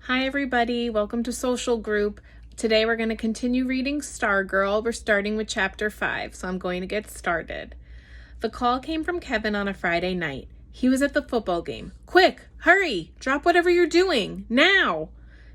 Hi everybody, welcome to Social Group. Today we're going to continue reading Stargirl. We're starting with chapter 5, so I'm going to get started. The call came from Kevin on a Friday night. He was at the football game. Quick, hurry, drop whatever you're doing, now!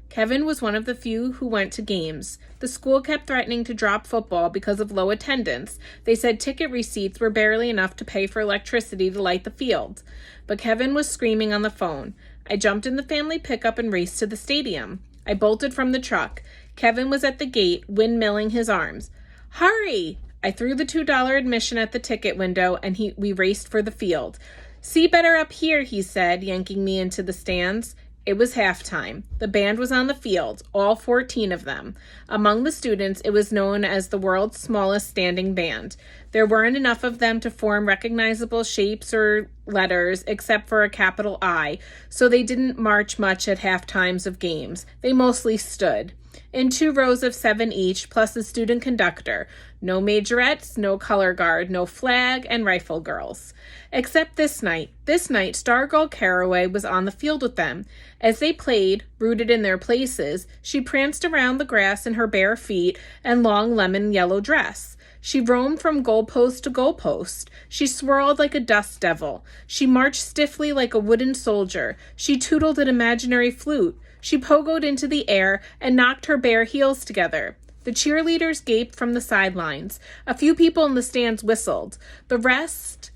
Kevin was one of the few who went to games. The school kept threatening to drop football because of low attendance. They said ticket receipts were barely enough to pay for electricity to light the field. But Kevin was screaming on the phone. I jumped in the family pickup and raced to the stadium. I bolted from the truck. Kevin was at the gate, windmilling his arms. Hurry! I threw the $2 admission at the ticket window and we raced for the field. See better up here, he said, yanking me into the stands. It was halftime. The band was on the field, all 14 of them. Among the students, it was known as the world's smallest standing band. There weren't enough of them to form recognizable shapes or letters except for a capital I, so they didn't march much at half times of games. They mostly stood. In 2 rows of 7 each, plus the student conductor. No majorettes, no color guard, no flag, and rifle girls. Except this night. This night, Stargirl Caraway was on the field with them. As they played, rooted in their places, she pranced around the grass in her bare feet and long lemon yellow dress. She roamed from goalpost to goalpost. She swirled like a dust devil. She marched stiffly like a wooden soldier. She tootled an imaginary flute. She pogoed into the air and knocked her bare heels together. The cheerleaders gaped from the sidelines. A few people in the stands whistled. The rest,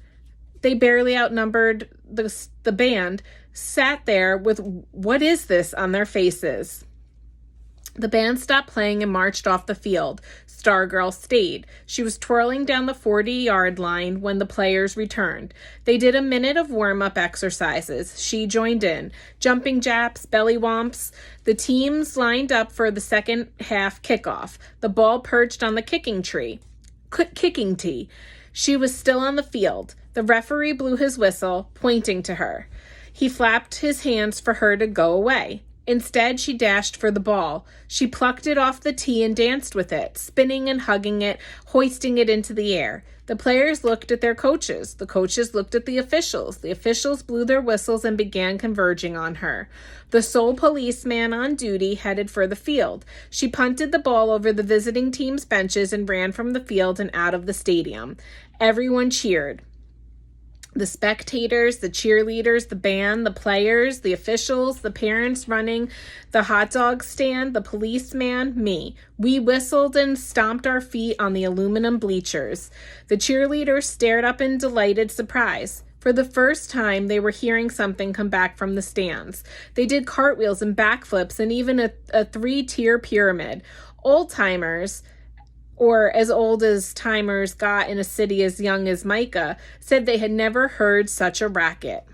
they barely outnumbered the band, sat there with "What is this?" on their faces. The band stopped playing and marched off the field. Stargirl stayed. She was twirling down the 40-yard line when the players returned. They did a minute of warm-up exercises. She joined in. Jumping jacks, belly whomps. The teams lined up for the second half kickoff. The ball perched on the kicking tee. She was still on the field. The referee blew his whistle, pointing to her. He flapped his hands for her to go away. Instead, she dashed for the ball. She plucked it off the tee and danced with it, spinning and hugging it, hoisting it into the air. The players looked at their coaches. The coaches looked at the officials. The officials blew their whistles and began converging on her. The sole policeman on duty headed for the field. She punted the ball over the visiting team's benches and ran from the field and out of the stadium. Everyone cheered. The spectators, the cheerleaders, the band, the players, the officials, the parents running the hot dog stand, the policeman, me. We whistled and stomped our feet on the aluminum bleachers. The cheerleaders stared up in delighted surprise. For the first time, they were hearing something come back from the stands. They did cartwheels and backflips and even a 3-tier pyramid. Old-timers, or as old as timers got in a city as young as Micah, said they had never heard such a racket.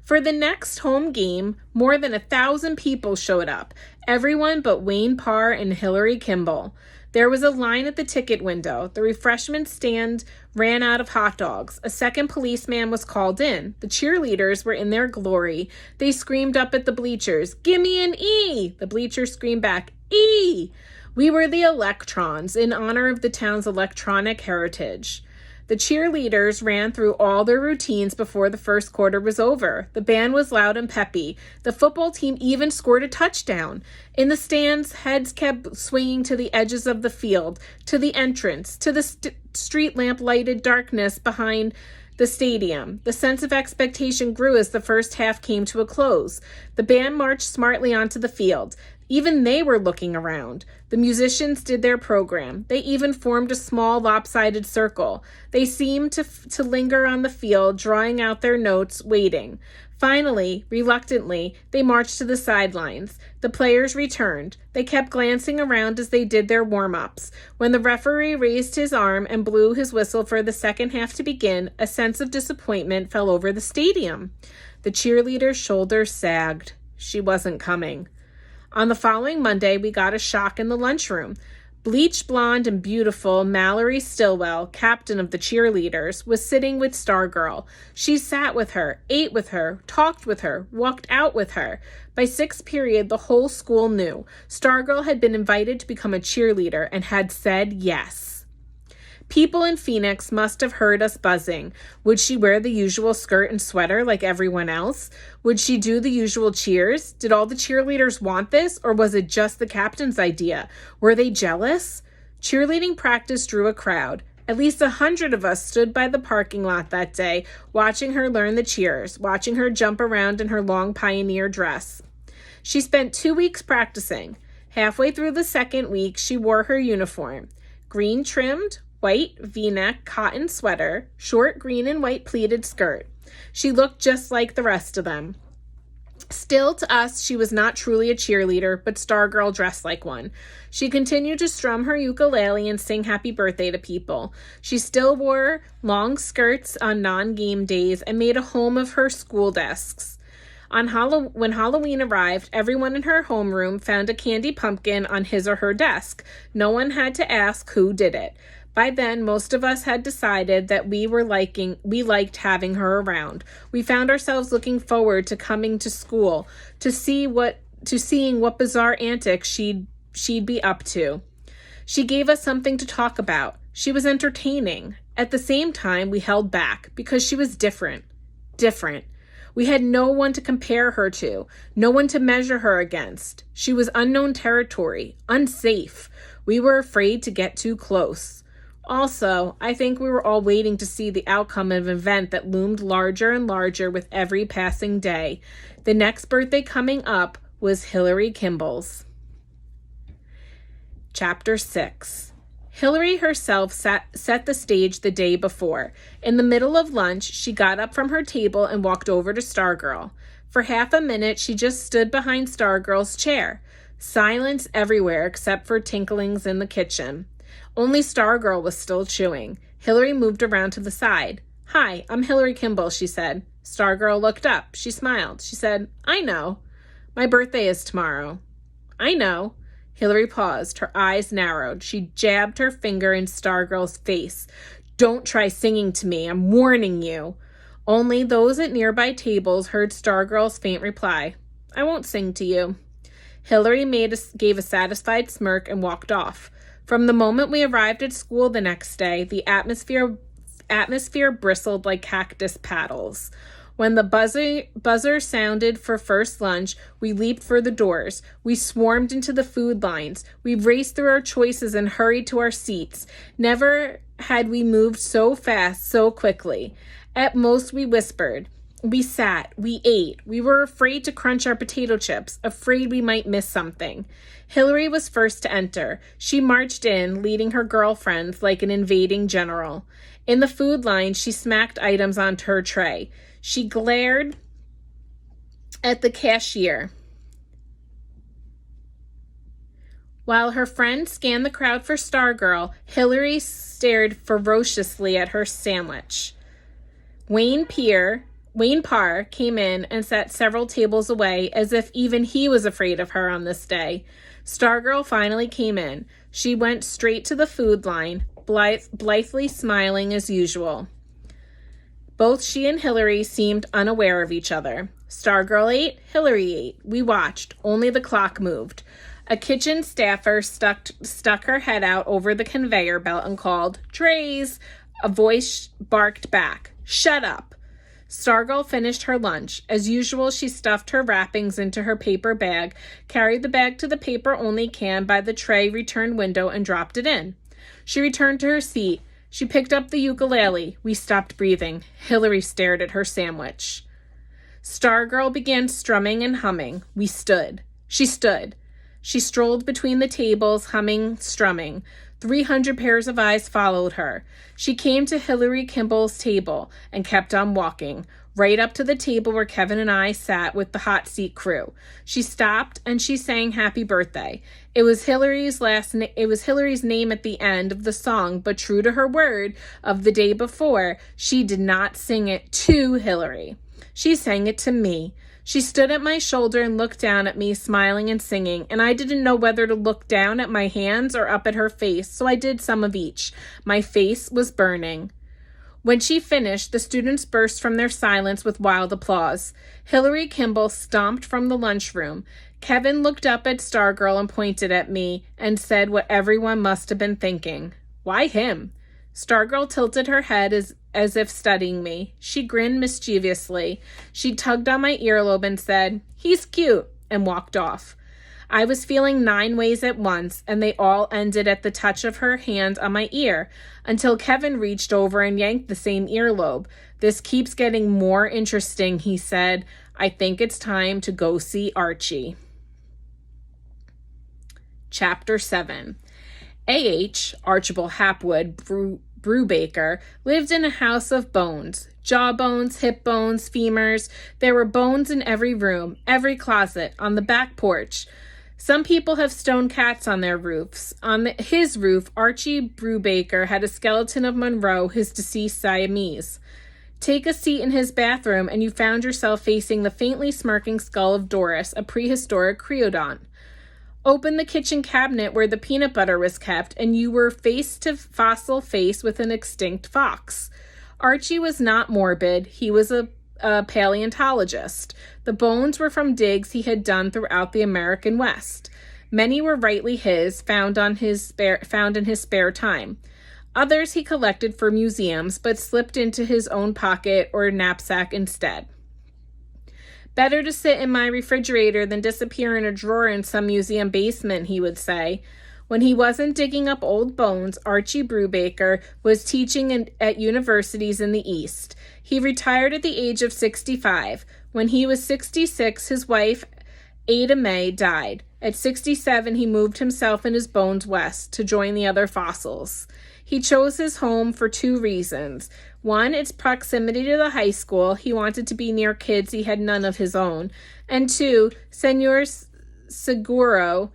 For the next home game, more than 1,000 people showed up, everyone but Wayne Parr and Hillary Kimball. There was a line at the ticket window. The refreshment stand ran out of hot dogs. A second policeman was called in. The cheerleaders were in their glory. They screamed up at the bleachers, "Gimme an E!" The bleachers screamed back, "E!" We were the Electrons, in honor of the town's electronic heritage. The cheerleaders ran through all their routines before the first quarter was over. The band was loud and peppy. The football team even scored a touchdown. In the stands, heads kept swinging to the edges of the field, to the entrance, to the street lamp-lighted darkness behind the stadium. The sense of expectation grew as the first half came to a close. The band marched smartly onto the field. Even they were looking around. The musicians did their program. They even formed a small lopsided circle. They seemed to linger on the field, drawing out their notes, waiting. Finally, reluctantly, they marched to the sidelines. The players returned. They kept glancing around as they did their warm-ups. When the referee raised his arm and blew his whistle for the second half to begin, a sense of disappointment fell over the stadium. The cheerleader's shoulders sagged. She wasn't coming. On the following Monday, we got a shock in the lunchroom. Bleach blonde and beautiful Mallory Stillwell, captain of the cheerleaders, was sitting with Stargirl. She sat with her, ate with her, talked with her, walked out with her. By 6th period, the whole school knew. Stargirl had been invited to become a cheerleader and had said yes. People in Phoenix must have heard us buzzing. Would she wear the usual skirt and sweater like everyone else? Would she do the usual cheers? Did all the cheerleaders want this, or was it just the captain's idea? Were they jealous? Cheerleading practice drew a crowd. At least 100 of us stood by the parking lot that day, watching her learn the cheers, watching her jump around in her long pioneer dress. She spent 2 weeks practicing. Halfway through the second week, she wore her uniform. Green trimmed, white V-neck cotton sweater, short green and white pleated skirt. She looked just like the rest of them. Still, to us, she was not truly a cheerleader, but Stargirl dressed like one. She continued to strum her ukulele and sing happy birthday to people. She still wore long skirts on non-game days and made a home of her school desks. When Halloween arrived, everyone in her homeroom found a candy pumpkin on his or her desk. No one had to ask who did it. By then, most of us had decided that we liked having her around. We found ourselves looking forward to coming to school, to seeing what bizarre antics she'd be up to. She gave us something to talk about. She was entertaining. At the same time, we held back because she was different. We had no one to compare her to, no one to measure her against. She was unknown territory, unsafe. We were afraid to get too close. Also, I think we were all waiting to see the outcome of an event that loomed larger and larger with every passing day. The next birthday coming up was Hillary Kimball's. Chapter 6. Hillary herself set the stage the day before. In the middle of lunch, she got up from her table and walked over to Stargirl. For half a minute, she just stood behind Stargirl's chair. Silence everywhere except for tinklings in the kitchen. Only Stargirl was still chewing. Hillary moved around to the side. "Hi, I'm Hillary Kimball," she said. Stargirl looked up. She smiled. She said, "I know. My birthday is tomorrow." "I know." Hillary paused. Her eyes narrowed. She jabbed her finger in Stargirl's face. "Don't try singing to me. I'm warning you." Only those at nearby tables heard Stargirl's faint reply. "I won't sing to you." Hillary gave a satisfied smirk and walked off. From the moment we arrived at school the next day, the atmosphere bristled like cactus paddles. When the buzzer sounded for first lunch, we leaped for the doors. We swarmed into the food lines. We raced through our choices and hurried to our seats. Never had we moved so fast, so quickly. At most, we whispered. We sat. We ate. We were afraid to crunch our potato chips, afraid we might miss something. Hillary was first to enter. She marched in, leading her girlfriends like an invading general. In the food line, she smacked items onto her tray. She glared at the cashier, while her friends scanned the crowd for Stargirl. Hillary stared ferociously at her sandwich. Wayne Parr came in and sat several tables away, as if even he was afraid of her on this day. Stargirl finally came in. She went straight to the food line, blithely smiling as usual. Both she and Hillary seemed unaware of each other. Stargirl ate, Hillary ate. We watched. Only the clock moved. A kitchen staffer stuck her head out over the conveyor belt and called, "Trays!" A voice barked back, "Shut up!" Stargirl finished her lunch. As usual, she stuffed her wrappings into her paper bag, carried the bag to the paper-only can by the tray return window, and dropped it in. She returned to her seat. She picked up the ukulele. We stopped breathing. Hillary stared at her sandwich. Stargirl began strumming and humming. We stood. She stood. She strolled between the tables, humming, strumming. 300 pairs of eyes followed her. She came to Hillary Kimball's table and kept on walking, right up to the table where Kevin and I sat with the hot seat crew. She stopped and she sang happy birthday. It was Hillary's name at the end of the song, but true to her word of the day before, she did not sing it to Hillary. She sang it to me. She stood at my shoulder and looked down at me, smiling and singing, and I didn't know whether to look down at my hands or up at her face, so I did some of each. My face was burning. When she finished, the students burst from their silence with wild applause. Hillary Kimball stomped from the lunchroom. Kevin looked up at Stargirl and pointed at me and said what everyone must have been thinking. Why him? Stargirl tilted her head as if studying me. She grinned mischievously. She tugged on my earlobe and said, "He's cute," and walked off. I was feeling 9 ways at once, and they all ended at the touch of her hand on my ear, until Kevin reached over and yanked the same earlobe. "This keeps getting more interesting," he said. "I think it's time to go see Archie." Chapter 7. A.H., Archibald Hapwood Brubaker, lived in a house of bones. Jawbones, hip bones, femurs. There were bones in every room, every closet, on the back porch. Some people have stone cats on their roofs. On his roof, Archie Brubaker had a skeleton of Monroe, his deceased Siamese. Take a seat in his bathroom, and you found yourself facing the faintly smirking skull of Doris, a prehistoric creodont. Open the kitchen cabinet where the peanut butter was kept, and you were face to fossil face with an extinct fox. Archie was not morbid. He was a paleontologist. The bones were from digs he had done throughout the American West. Many were rightly his, found in his spare time. Others he collected for museums, but slipped into his own pocket or knapsack instead. "Better to sit in my refrigerator than disappear in a drawer in some museum basement," he would say. When he wasn't digging up old bones, Archie Brubaker was teaching at universities in the East. He retired at the age of 65. When he was 66, his wife, Aimee, died. At 67, he moved himself and his bones west to join the other fossils. He chose his home for 2 reasons. 1, its proximity to the high school. He wanted to be near kids he had none of his own. And 2, Senor Seguro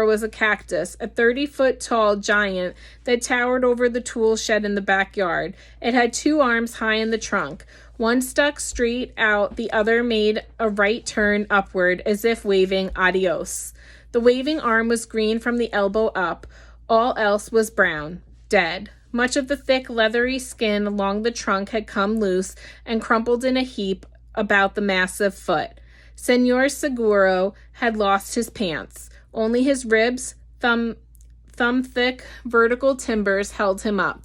was a cactus, a 30-foot-tall giant that towered over the tool shed in the backyard. It had 2 arms high in the trunk. One stuck straight out, the other made a right turn upward, as if waving adios. The waving arm was green from the elbow up. All else was brown, dead. Much of the thick, leathery skin along the trunk had come loose and crumpled in a heap about the massive foot. Senor Seguro had lost his pants. Only his ribs, thumb-thick vertical timbers held him up.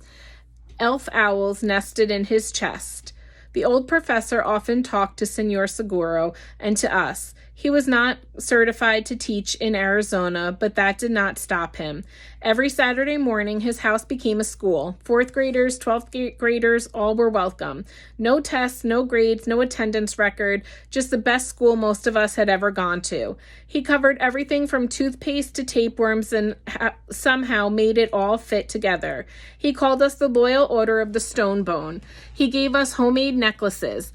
Elf owls nested in his chest. The old professor often talked to Senor Seguro and to us. He was not certified to teach in Arizona, but that did not stop him. Every Saturday morning, his house became a school. 4th graders, 12th graders, all were welcome. No tests, no grades, no attendance record, just the best school most of us had ever gone to. He covered everything from toothpaste to tapeworms and somehow made it all fit together. He called us the Loyal Order of the Stone Bone. He gave us homemade necklaces.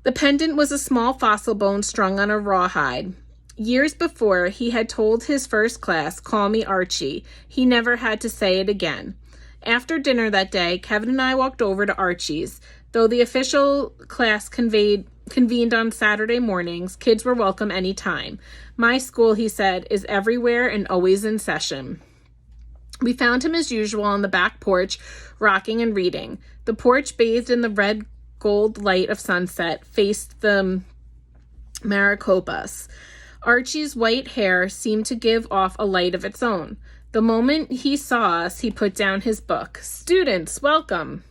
The pendant was a small fossil bone strung on a rawhide. Years before, he had told his first class, "Call me Archie." He never had to say it again. After dinner that day, Kevin and I walked over to Archie's. Though the official class convened on Saturday mornings, kids were welcome any time. "My school," he said, "is everywhere and always in session." We found him as usual on the back porch, rocking and reading. The porch, bathed in the red gold light of sunset, faced the Maricopas. Archie's white hair seemed to give off a light of its own. The moment he saw us, he put down his book. "Students, welcome."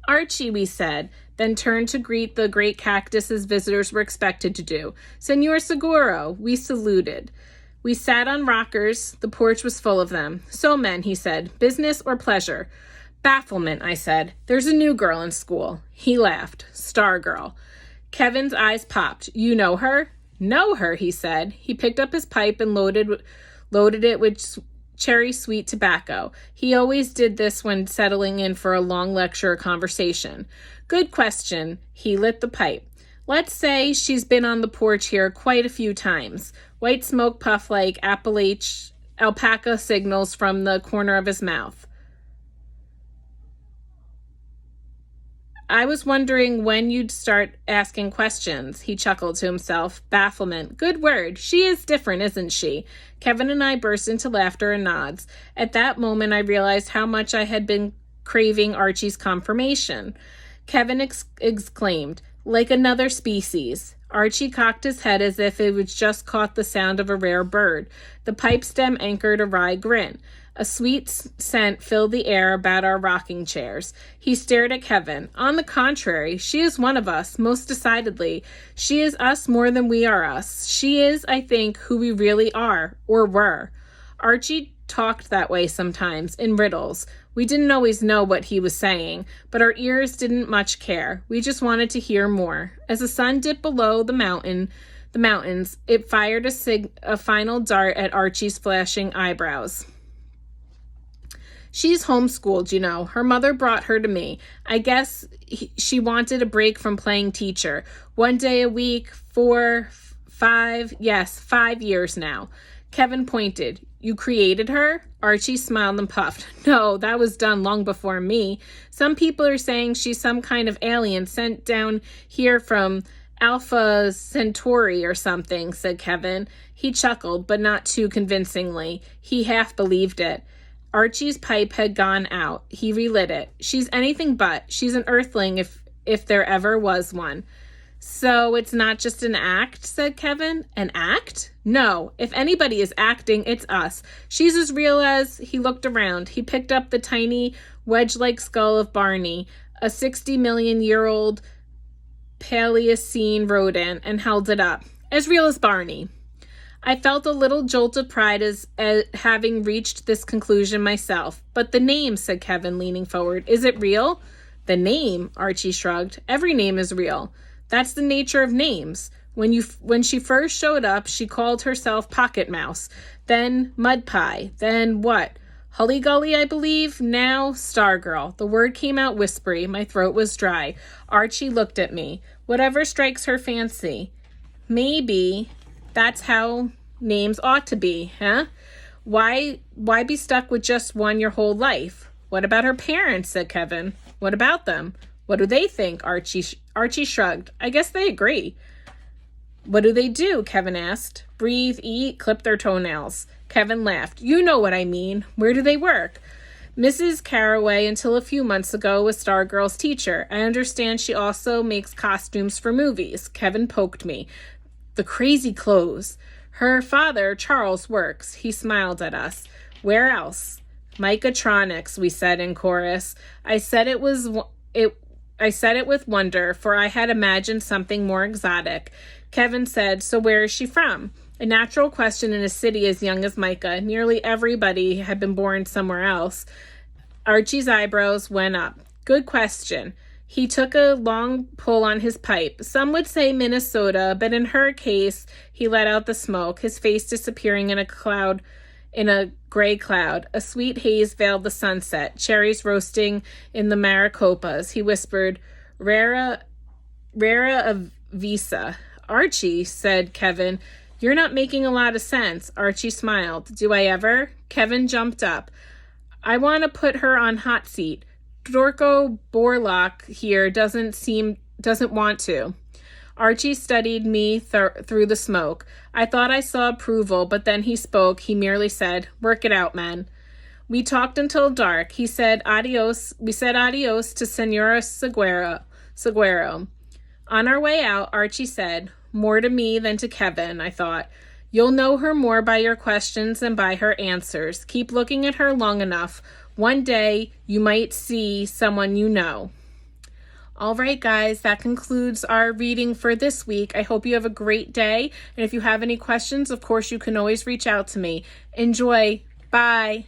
"Archie," we said, then turned to greet the great cactus as visitors were expected to do. "Senor Seguro." We saluted. We sat on rockers. The porch was full of them. "So, men," he said, "business or pleasure?" "Bafflement," I said. "There's a new girl in school." He laughed. "Stargirl." Kevin's eyes popped. "You know her?" "Know her," he said. He picked up his pipe and loaded it with cherry sweet tobacco. He always did this when settling in for a long lecture or conversation. "Good question." He lit the pipe. "Let's say she's been on the porch here quite a few times." White smoke puffed like alpaca signals from the corner of his mouth. "I was wondering when you'd start asking questions," he chuckled to himself. "Bafflement. Good word. She is different, isn't she?" Kevin and I burst into laughter and nods. At that moment, I realized how much I had been craving Archie's confirmation. Kevin exclaimed, "Like another species." Archie cocked his head as if it had just caught the sound of a rare bird. The pipe stem anchored a wry grin. A sweet scent filled the air about our rocking chairs. He stared at Kevin. On the contrary, she is one of us, most decidedly. She is us more than we are us. She is, I think, who we really are, or were. Archie talked that way sometimes, in riddles. We didn't always know what he was saying, but our ears didn't much care. We just wanted to hear more. As the sun dipped below the mountains, it fired a final dart at Archie's flashing eyebrows. She's homeschooled, you know. Her mother brought her to me. I guess she wanted a break from playing teacher. 1 day a week, 5 years now. Kevin pointed. You created her? Archie smiled and puffed. No, that was done long before me. Some people are saying she's some kind of alien sent down here from Alpha Centauri or something, said Kevin. He chuckled, but not too convincingly. He half believed it. Archie's pipe had gone out. He relit it. She's anything but. She's an earthling if there ever was one. So it's not just an act, said Kevin. An act? No. If anybody is acting, it's us. She's as real as... He looked around. He picked up the tiny, wedge-like skull of Barney, a 60-million-year-old Paleocene rodent, and held it up. As real as Barney. I felt a little jolt of pride as having reached this conclusion myself. But the name, said Kevin, leaning forward. Is it real? The name, Archie shrugged. Every name is real. That's the nature of names. When she first showed up, she called herself Pocket Mouse, then Mud Pie, then what? Hully Gully, I believe. Now, Star Girl. The word came out whispery. My throat was dry. Archie looked at me. Whatever strikes her fancy. Maybe that's how names ought to be, huh? Why be stuck with just one your whole life? What about her parents, said Kevin. What about them? What do they think? Archie shrugged. I guess they agree. What do they do? Kevin asked. Breathe, eat, clip their toenails. Kevin laughed. You know what I mean. Where do they work? Mrs. Carraway, until a few months ago, was Stargirl's teacher. I understand she also makes costumes for movies. Kevin poked me. The crazy clothes. Her father, Charles, works. He smiled at us. Where else? Mechatronics, we said in chorus. I said it with wonder, for I had imagined something more exotic. Kevin said, so where is she from? A natural question in a city as young as Micah. Nearly everybody had been born somewhere else. Archie's eyebrows went up. Good question. He took a long pull on his pipe. Some would say Minnesota, but in her case, he let out the smoke, his face disappearing in a gray cloud. A sweet haze veiled the sunset, cherries roasting in the Maricopas. He whispered, Rara Avisa. Archie, said Kevin, you're not making a lot of sense. Archie smiled. Do I ever? Kevin jumped up. I want to put her on hot seat. Dorco Borlock here doesn't want to. Archie studied me through the smoke. I thought I saw approval, but then he spoke. He merely said, work it out, men. We talked until dark. We said adios to Senora Seguero. On our way out, Archie said, more to me than to Kevin, I thought. You'll know her more by your questions than by her answers. Keep looking at her long enough. One day, you might see someone you know. All right, guys, that concludes our reading for this week. I hope you have a great day. And if you have any questions, of course, you can always reach out to me. Enjoy. Bye.